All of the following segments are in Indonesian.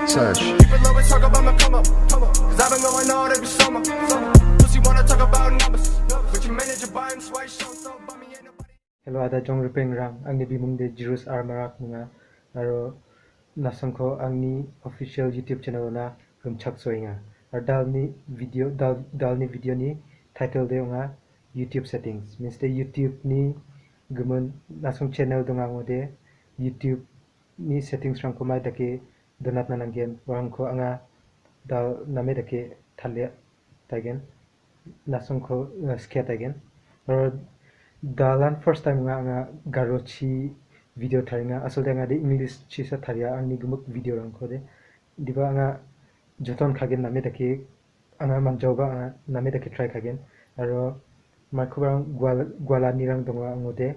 Touch. People always talk about my come up, cause I've been going all every summer. Pussy wanna talk about numbers, but you manage your buying swipe show so about me ain't nobody. Hello, ada jong Ripengrang, angni bimungde Jerush R Marak nunga, aro nasimangko angni official YouTube channel-ona rimchaksoa. Ar dalni video ni title de onga YouTube settings. Means the YouTube ni gumun nasung channel donga ngode YouTube ni settings rang komai dake donat nananggen warangko anga dal name dake thalia tagen nasungko skia tagen. Or dalan first time nga Garochi video tharinga asal nga de English chisa tharia angni gumuk video rangko de diba nga joton khagen name dake anga manjauba anga name dake try khagen aro markubarang gwala nirang dongwa ngode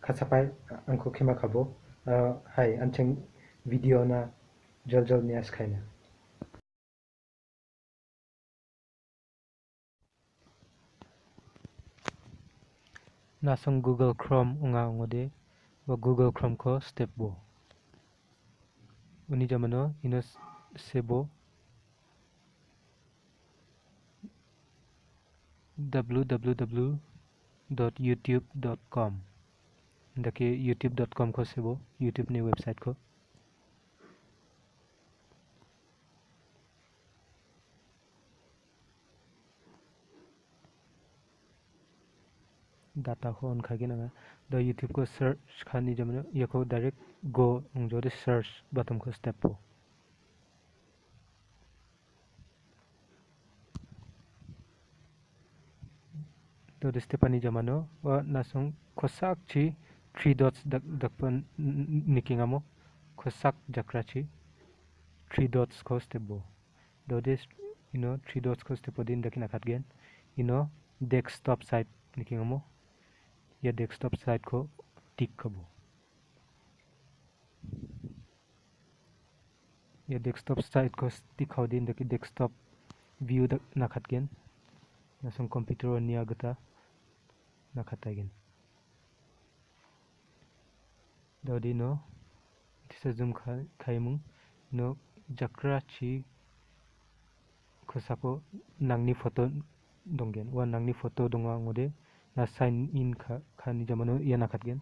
khasapai angko khema khabo hai ancheng video na jol nias khaina nasong Google Chrome unga ngode wa Google Chrome ko step bo uni jamano ino sebo www.youtube.com dake youtube.com ko sebo YouTube ni website ko data ko on khagi na do YouTube ko search khani jamano yako direct go jode search button ko step po do de stepani jamano wa nasong khosak chi 3 dots dakpan nikingamo khosak jakrachi 3 dots ko step bo do this 3 dots ko step din dakina khatgen desktop site nikingamo ya desktop site ko tick kabo ya desktop site ko tick hodin daki desktop view nakhatgen nasong computer niya gata nakhatagen dodi tisa zoom khaimung jakrachi khosako nangni photo donggen wa nangni photo donga ngode na sign in khani jamano ya nakhatgen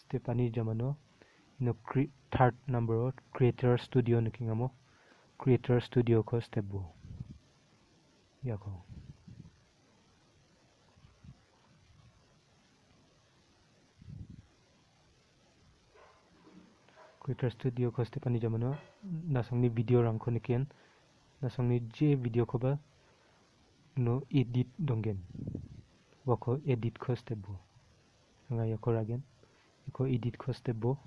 stepani jamano third number creator studio nikingamo creator studio ko step bo yako creator studio ko stepani jamano nasongni video rangko niken nasongni je video ko ba edit donggen wako edit ko step bo nga yako ragen ko edit ko step bo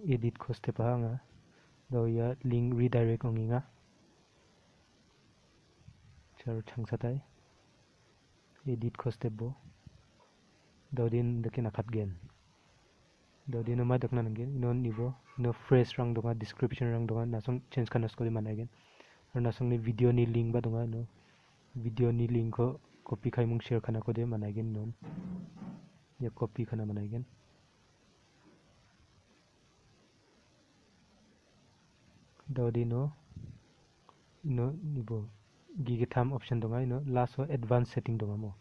edit ko step nga do ya link redirect onga char changsatai edit ko step bo do din dakina khatgen do din ma dakna nanggen nibo phrase rang donga description rang donga nasong change kanas ko managen ar nasong ni video ni link ba donga video ni link ko copy khaimung share khana ko de managen ya copy khana managen do din nibo gigitam option donga last advanced setting donga mo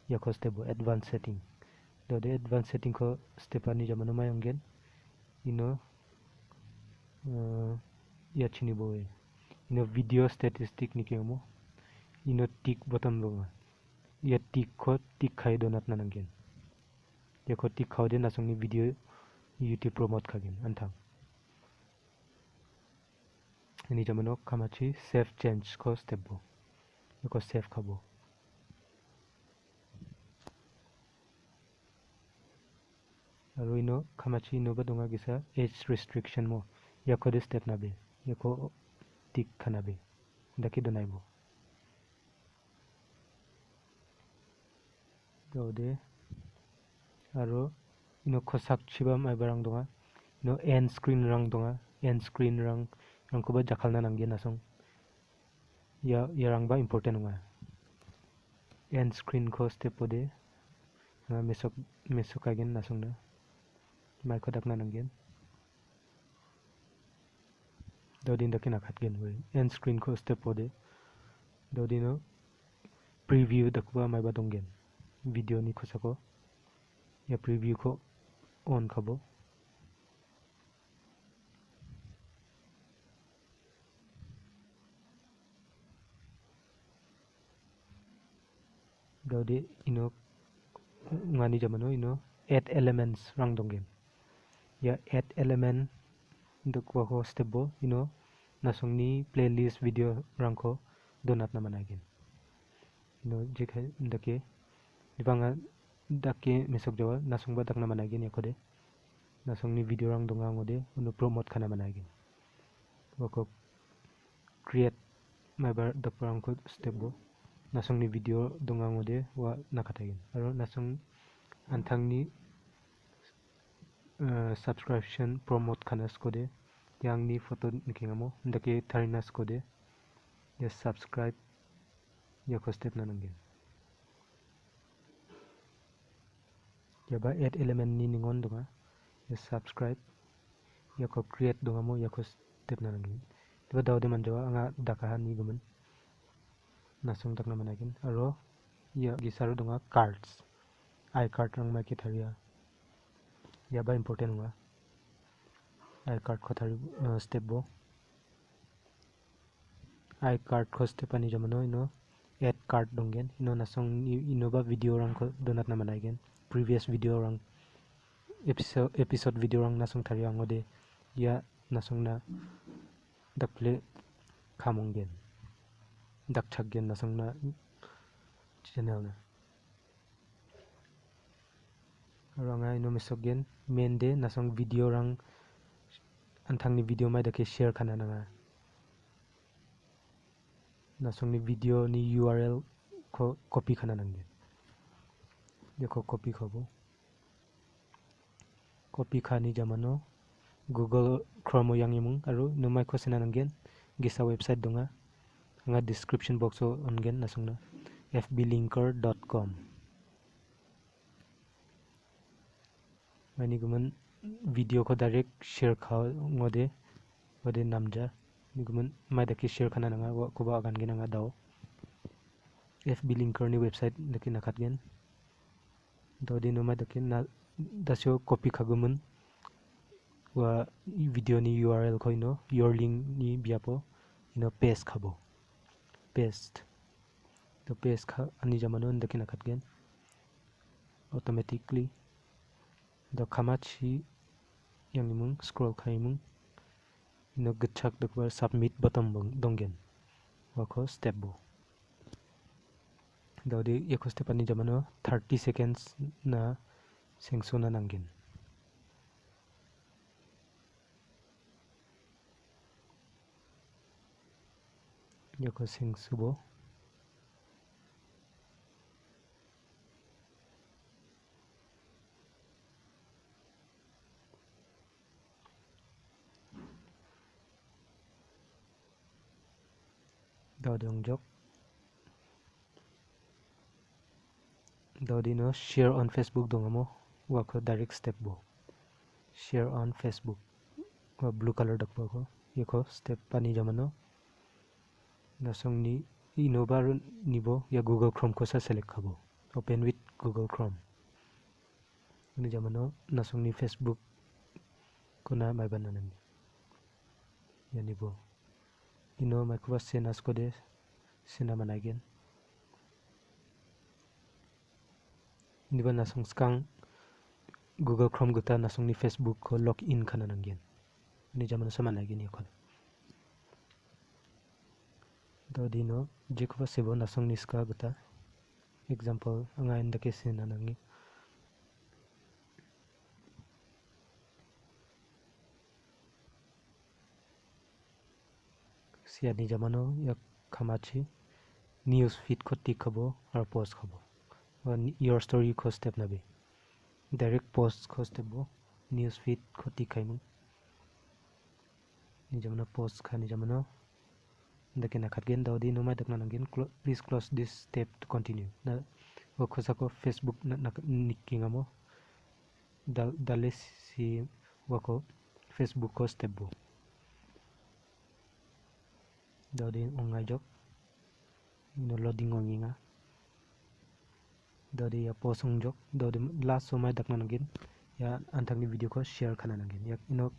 ya ko step advanced setting do de advanced setting ko stepani jamano mayongen ya chini boy video statistic nikemo tick button donga ya tick ko tick khai donat nananggen ya ko tick khaude nasongni video YouTube promote khagen anthang ini jamano kamachi save change ko step bo ko save khabo aro kamachi ba donga gisa age restriction mo yako de step nabe yako tick khanabe daki donaibo dode aro khosak chibam ai barang donga end screen rang donga end screen rang ko ba jakhalna nangge nasong ya rang ba important nga end screen ko step ode mesok again nasungna mic ko dakna nanggen dodin dakin akat gen we end screen ko step pode dodino preview dakwa mai badonggen video ni khosako ya preview ko on khabo dodi ino ngani jamano ino add elements rang donggen ya add element dakwa ko step bo ino nasungni playlist video rangko donat na managin ino jekha dake dibanga dake mesok jawa nasungba dakna managin yakode nasungni video rang donga ngode uno promote khana managin wako create maibar dakparang ko step bo nasungni video donga ngode wa nakatagin aro nasung anthangni subscription promote khanas kode yangni photo nikingamo dake tharinas kode ya subscribe yako step nanangin yaba add element ni ningon donga ya subscribe yako create dongamo yako step nanangin tiba dawde manjawa anga dakahan ni gumen nasung takna managin aro ya gisaru donga cards iCard rang Maikai Thumbnails yaba important wa iCard ko thari step bo iCard ko step ani jamano ino add card donggen ino nasong inoba video rang ko donat na manaigen previous video rang episode video rang nasong thari angode ya nasong na dakple khamonggen dakchaggen nasong na channel na ranga ino mesoggen main de nasong video rang anthangni video mai dake share khana nanga nasongni video ni URL ko copy khana nanggen yako copy khabo copy khani jamano Google Chrome yangimung aro numai ko sena nanggen gisa website donga anga description box o ongen nasongna fblinker.com mani gumen video ko direct share kha ngode wade namja nigumen mai dake share khana nanga ko ba gan gena daw fblinker ni website dake nakat gen dodi no mai dake na dasyo copy khagumen wa video ni URL ko ino your link ni biapo ino paste khabo paste to paste kha ani jamano dake nakat gen automatically the kamachi yang imung scroll khaimung ino gachak dakbar submit button donggen wako step bo dawde yako step ani jamano 30 seconds na sengsona nanggen yako sengsubo Jok Dodino share on Facebook dongamo wako direct step bo share on Facebook wa blue color dakbo ko yako step pani jamano nasong ni inobar nibo ya Google Chrome ko sa select khabo open with Google Chrome ni jamano nasong ni Facebook ko na mai bananan ya nibo ino maikuba senas kode sena managen niba nasong skang Google Chrome guta nasong ni Facebook ko login khana nanggen ni jamano sa managen yakon dodino jekuba sebo nasong ni ska guta example anga indake sena nangi siani jamano ya khamachi news feed ko tik khabo ar post khabo your story ko step nabe direct post ko step bo news feed ko tik khaimu ni jamano post khani jamano ndake na khatgen dawdi no ma dakna nangin please close this step to continue na wako sako Facebook na nikingamo dale si wako Facebook ko step bu dodi onga jok ino loading onginga dodi ya posong jok dodi last so mai dakna nagin ya antang ni video ko share kana nagin ya ino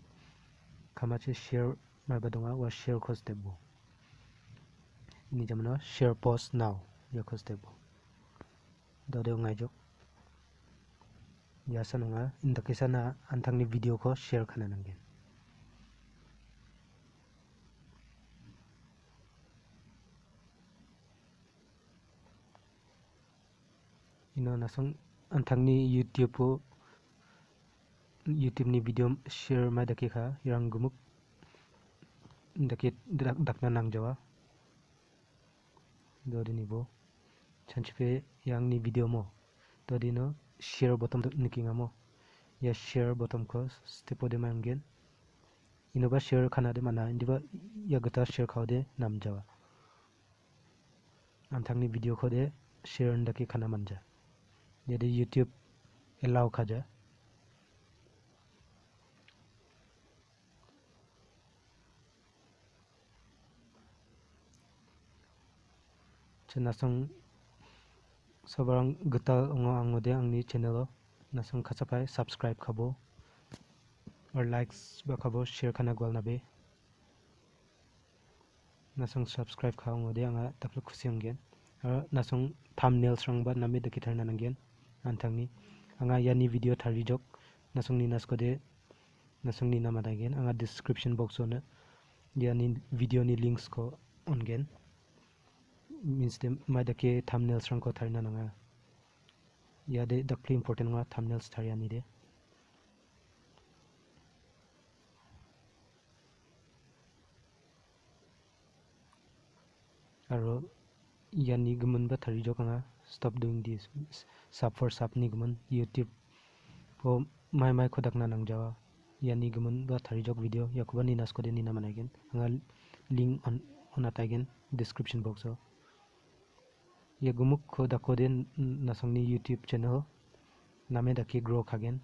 kamache share mai badonga wa share ko step bu ini jamano share post now ya ko step bu dodi onga jok ya sanunga inda kisana antang ni video ko share kana nagin ino nasong antang ni YouTube ni video share ma daki kha yang gumuk daki dakna nang jawa dodi ni bo chanchipe yang ni video mo dodi no share bottom nikinga mo ya share bottom ko step de mangen ino ba share khana de mana indiba ya gata share khaude nam jawa antang ni video khode share ndaki khana manja jadi YouTube allow kaja nasong sobarang gital onga angode angni channel nasong khachapai subscribe khabo or likes ba khabo share khana gol nabe nasong subscribe khangode anga taklu khusi anggen nasong thumbnails rang ba nami deki tharna nanggen antangni anga yani video tarijok nasong ni naskode nasong ni namadagen anga description box ona yani video ni links ko ongen means the madake thumbnails rang ko tharna nanga ya de dakli important nga thumbnails tariani de aro yani gumun ba tarijok nga stop doing this sub for sub ni gumun YouTube ko mai khodak na nang jawa yani gumun ba tarijok video yakuba ni nas ko de ni na managen nga link on atagen description box o ya gumuk ko da ko de nasang ni YouTube channel name da ki grow khagen